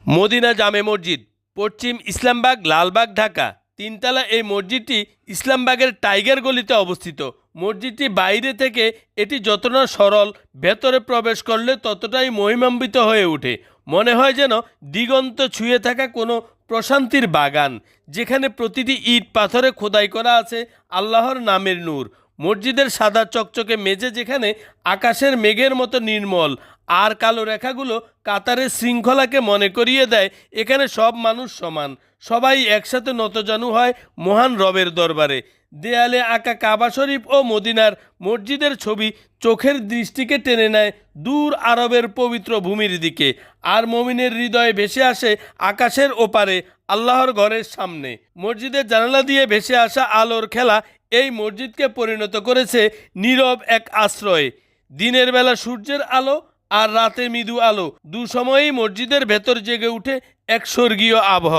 Medina জামে মসজিদ, পশ্চিম ইসলামবাগ, লালবাগ, ঢাকা। তিনতলা এই মসজিদটি ইসলামবাগের টাইগার গলিতে অবস্থিত। মসজিদটি বাইরে থেকে এটি যতটা সরল, ভেতরে প্রবেশ করলে ততটাই মহিমান্বিত হয়ে ওঠে। মনে হয় যেন দিগন্ত ছুঁয়ে থাকা কোনো প্রশান্তির বাগান, যেখানে প্রতিটি ইট পাথরে খোদাই করা আছে আল্লাহর নামের নূর। মসজিদের সাদা চকচকে মেঝে যেখানে আকাশের মেঘের মতো নির্মল, আর কালো রেখাগুলো কাতারের শৃঙ্খলাকে মনে করিয়ে দেয় এখানে সব মানুষ সমান, সবাই একসাথে নতজানু হয় মহান রবের দরবারে। দেয়ালে আঁকা কাবা শরীফ ও মদিনার মসজিদের ছবি চোখের দৃষ্টিকে টেনে নেয় দূর আরবের পবিত্র ভূমির দিকে, আর মমিনের হৃদয়ে ভেসে আসে আকাশের ওপারে আল্লাহর ঘরের সামনে। মসজিদের জানালা দিয়ে ভেসে আসা আলোর খেলা এই মসজিদকে পরিণত করেছে নীরব এক আশ্রয়ে। দিনের বেলা সূর্যের আলো আর রাতে মৃদু আলো, দু সময়েই মসজিদের ভেতর জেগে উঠে এক স্বর্গীয় আবহ।